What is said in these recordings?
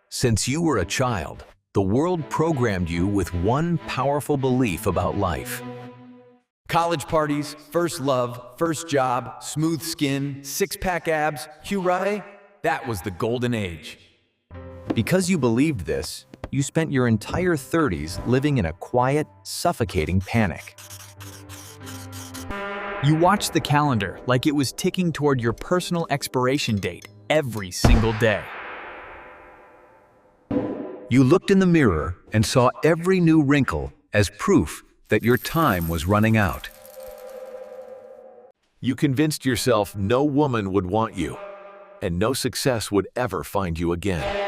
Since you were a child, the world programmed you with one powerful belief about life. College parties, first love, first job, smooth skin, six-pack abs, hooray! That was the golden age. Because you believed this, you spent your entire 30s living in a quiet, suffocating panic. You watched the calendar like it was ticking toward your personal expiration date every single day. You looked in the mirror and saw every new wrinkle as proof that your time was running out. You convinced yourself no woman would want you, and no success would ever find you again.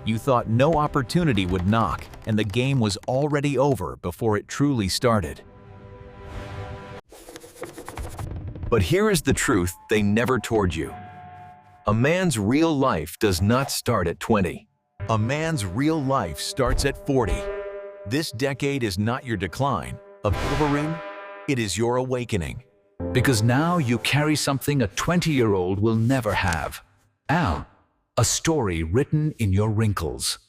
You thought no opportunity would knock, and the game was already over before it truly started. But here is the truth they never told you. A man's real life does not start at 20. A man's real life starts at 40. This decade is not your decline of silvering, it is your awakening. Because now you carry something a 20-year-old will never have. A story written in your wrinkles.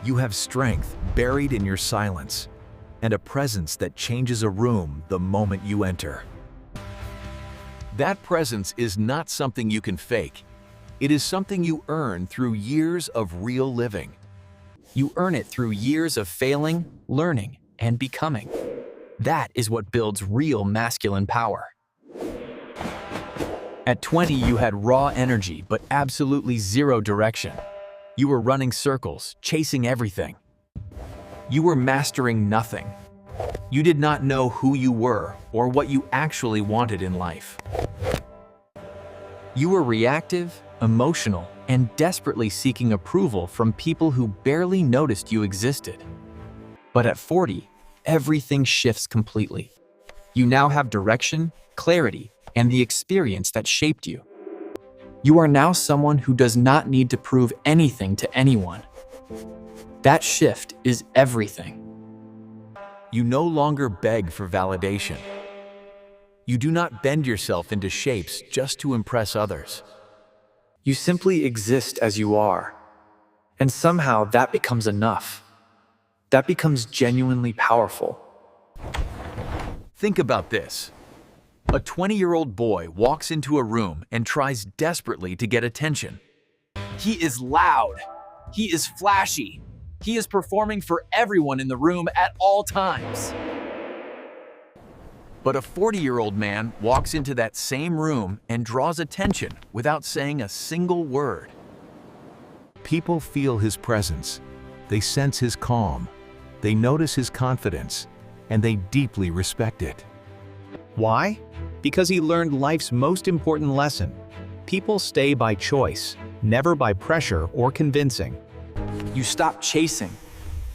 You have strength buried in your silence, and a presence that changes a room the moment you enter. That presence is not something you can fake. It is something you earn through years of real living. You earn it through years of failing, learning, and becoming. That is what builds real masculine power. At 20, you had raw energy, but absolutely zero direction. You were running circles, chasing everything. You were mastering nothing. You did not know who you were or what you actually wanted in life. You were reactive, emotional, and desperately seeking approval from people who barely noticed you existed. But at 40, everything shifts completely. You now have direction, clarity, and the experience that shaped you. You are now someone who does not need to prove anything to anyone. That shift is everything. You no longer beg for validation. You do not bend yourself into shapes just to impress others. You simply exist as you are, and somehow that becomes enough. That becomes genuinely powerful. Think about this. A 20-year-old boy walks into a room and tries desperately to get attention. He is loud. He is flashy. He is performing for everyone in the room at all times. But a 40-year-old man walks into that same room and draws attention without saying a single word. People feel his presence. They sense his calm. They notice his confidence, and they deeply respect it. Why? Because he learned life's most important lesson. People stay by choice, never by pressure or convincing. You stop chasing.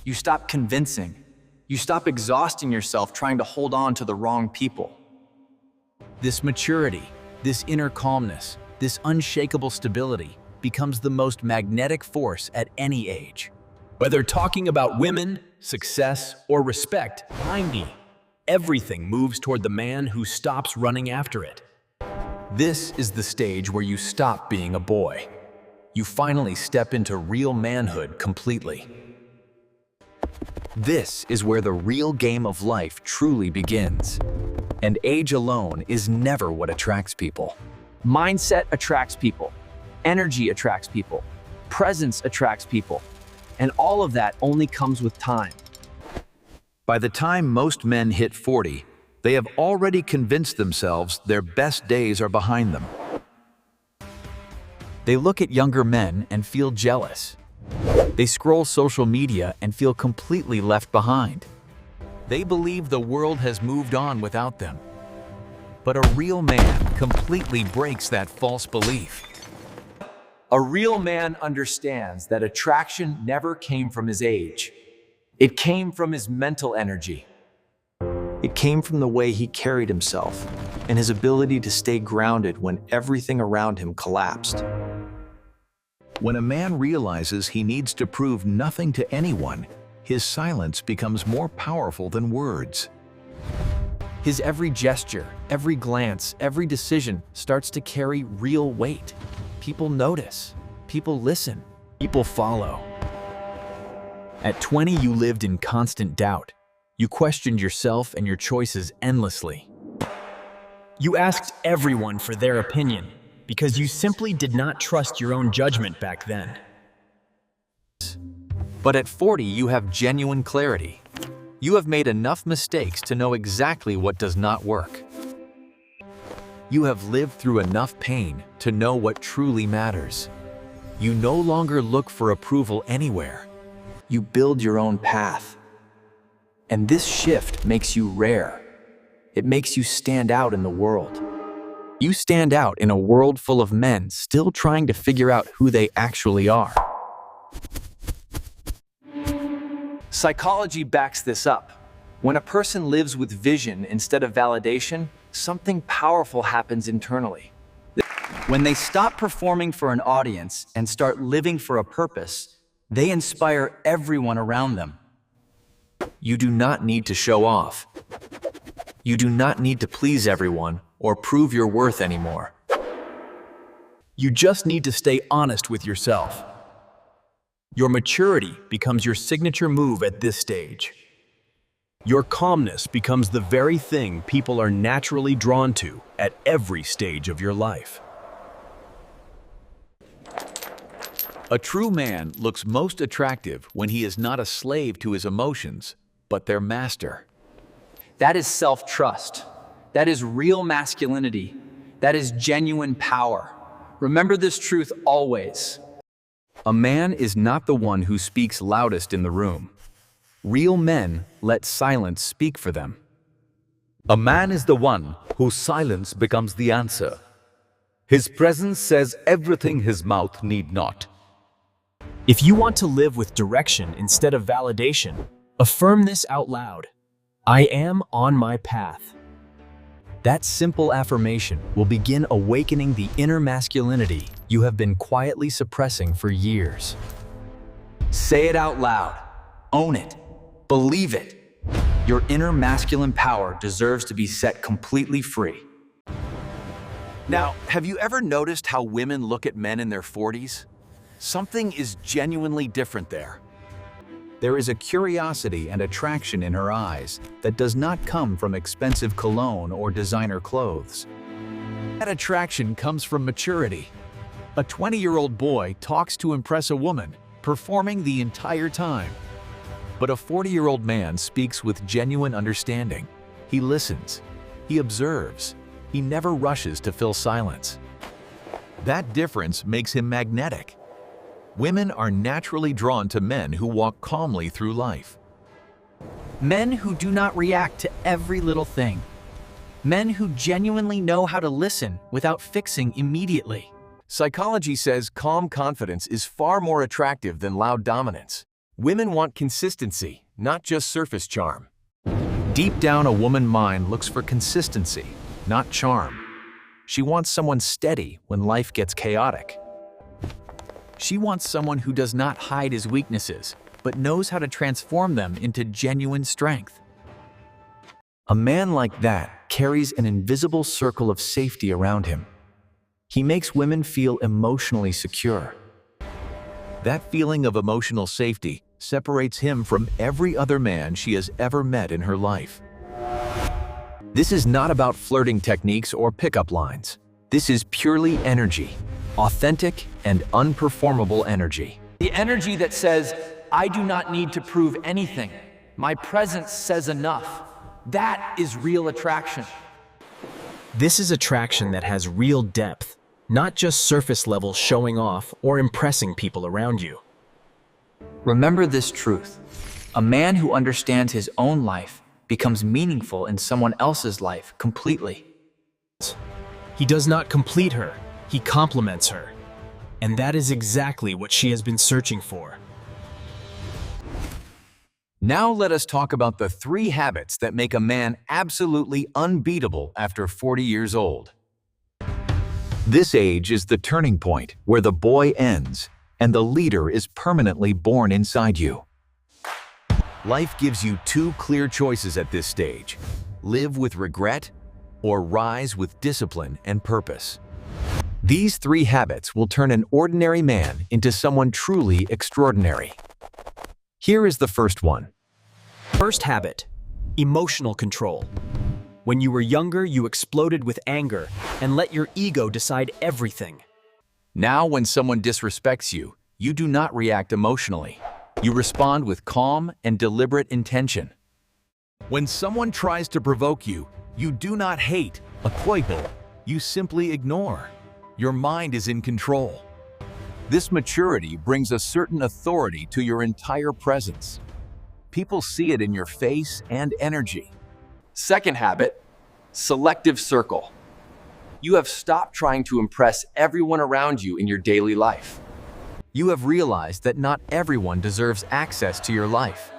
You stop convincing. You stop exhausting yourself trying to hold on to the wrong people. This maturity, this inner calmness, this unshakable stability becomes the most magnetic force at any age. Whether talking about women, success, or respect, 90, everything moves toward the man who stops running after it. This is the stage where you stop being a boy. You finally step into real manhood completely. This is where the real game of life truly begins. And age alone is never what attracts people. Mindset attracts people. Energy attracts people. Presence attracts people. And all of that only comes with time. By the time most men hit 40, they have already convinced themselves their best days are behind them. They look at younger men and feel jealous. They scroll social media and feel completely left behind. They believe the world has moved on without them. But a real man completely breaks that false belief. A real man understands that attraction never came from his age. It came from his mental energy. It came from the way he carried himself and his ability to stay grounded when everything around him collapsed. When a man realizes he needs to prove nothing to anyone, his silence becomes more powerful than words. His every gesture, every glance, every decision starts to carry real weight. People notice. People listen. People follow. At 20, you lived in constant doubt. You questioned yourself and your choices endlessly. You asked everyone for their opinion because you simply did not trust your own judgment back then. But at 40, you have genuine clarity. You have made enough mistakes to know exactly what does not work. You have lived through enough pain to know what truly matters. You no longer look for approval anywhere. You build your own path. And this shift makes you rare. It makes you stand out in the world. You stand out in a world full of men still trying to figure out who they actually are. Psychology backs this up. When a person lives with vision instead of validation, something powerful happens internally. When they stop performing for an audience and start living for a purpose, they inspire everyone around them. You do not need to show off. You do not need to please everyone or prove your worth anymore. You just need to stay honest with yourself. Your maturity becomes your signature move at this stage. Your calmness becomes the very thing people are naturally drawn to at every stage of your life. A true man looks most attractive when he is not a slave to his emotions, but their master. That is self-trust. That is real masculinity. That is genuine power. Remember this truth always. A man is not the one who speaks loudest in the room. Real men let silence speak for them. A man is the one whose silence becomes the answer. His presence says everything his mouth need not. If you want to live with direction instead of validation, affirm this out loud. I am on my path. That simple affirmation will begin awakening the inner masculinity you have been quietly suppressing for years. Say it out loud. Own it. Believe it. Your inner masculine power deserves to be set completely free. Now, have you ever noticed how women look at men in their 40s? Something is genuinely different there. There is a curiosity and attraction in her eyes that does not come from expensive cologne or designer clothes. That attraction comes from maturity. A 20-year-old boy talks to impress a woman, performing the entire time. But a 40-year-old man speaks with genuine understanding. He listens. He observes. He never rushes to fill silence. That difference makes him magnetic. Women are naturally drawn to men who walk calmly through life. Men who do not react to every little thing. Men who genuinely know how to listen without fixing immediately. Psychology says calm confidence is far more attractive than loud dominance. Women want consistency, not just surface charm. Deep down, a woman's mind looks for consistency, not charm. She wants someone steady when life gets chaotic. She wants someone who does not hide his weaknesses, but knows how to transform them into genuine strength. A man like that carries an invisible circle of safety around him. He makes women feel emotionally secure. That feeling of emotional safety separates him from every other man she has ever met in her life. This is not about flirting techniques or pickup lines. This is purely energy, authentic and unperformable energy. The energy that says, I do not need to prove anything. My presence says enough. That is real attraction. This is attraction that has real depth, not just surface level showing off or impressing people around you. Remember this truth. A man who understands his own life becomes meaningful in someone else's life completely. He does not complete her, he complements her. And that is exactly what she has been searching for. Now let us talk about the 3 habits that make a man absolutely unbeatable after 40 years old. This age is the turning point where the boy ends and the leader is permanently born inside you. Life gives you 2 clear choices at this stage: live with regret or rise with discipline and purpose. These 3 habits will turn an ordinary man into someone truly extraordinary. Here is the first one. First habit, emotional control. When you were younger, you exploded with anger and let your ego decide everything. Now, when someone disrespects you, you do not react emotionally. You respond with calm and deliberate intention. When someone tries to provoke you, you do not hate, unbreakable. You simply ignore. Your mind is in control. This maturity brings a certain authority to your entire presence. People see it in your face and energy. Second habit, selective circle. You have stopped trying to impress everyone around you in your daily life. You have realized that not everyone deserves access to your life.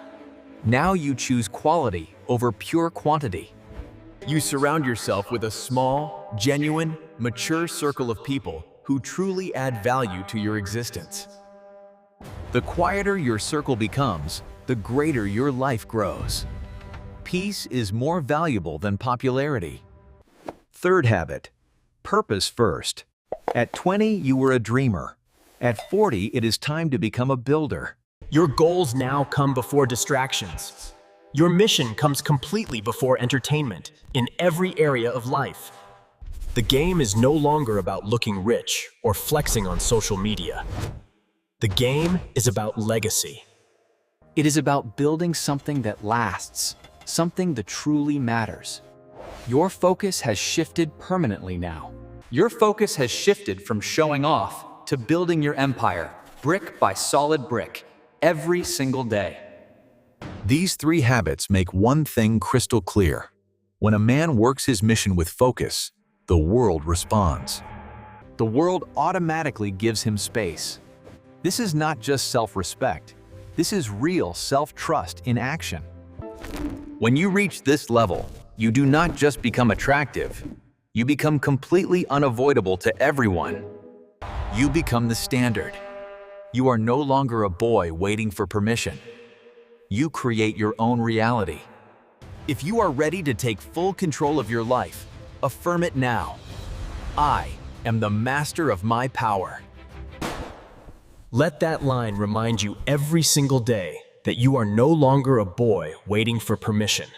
Now you choose quality over pure quantity. You surround yourself with a small, genuine, mature circle of people who truly add value to your existence. The quieter your circle becomes, the greater your life grows. Peace is more valuable than popularity. Third habit, purpose first. At 20, you were a dreamer. At 40, it is time to become a builder. Your goals now come before distractions. Your mission comes completely before entertainment in every area of life. The game is no longer about looking rich or flexing on social media. The game is about legacy. It is about building something that lasts, something that truly matters. Your focus has shifted permanently now. Your focus has shifted from showing off to building your empire, brick by solid brick, every single day. These 3 habits make one thing crystal clear. When a man works his mission with focus, the world responds. The world automatically gives him space. This is not just self-respect. This is real self-trust in action. When you reach this level, you do not just become attractive. You become completely unavoidable to everyone. You become the standard. You are no longer a boy waiting for permission. You create your own reality. If you are ready to take full control of your life, affirm it now. I am the master of my power. Let that line remind you every single day that you are no longer a boy waiting for permission.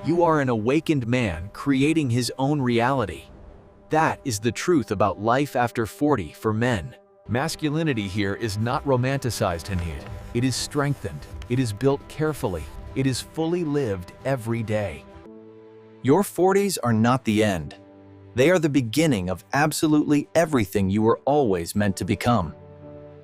You are an awakened man creating his own reality. That is the truth about life after 40 for men. Masculinity here is not romanticized in it. It is strengthened. It is built carefully. It is fully lived every day. Your 40s are not the end. They are the beginning of absolutely everything you were always meant to become.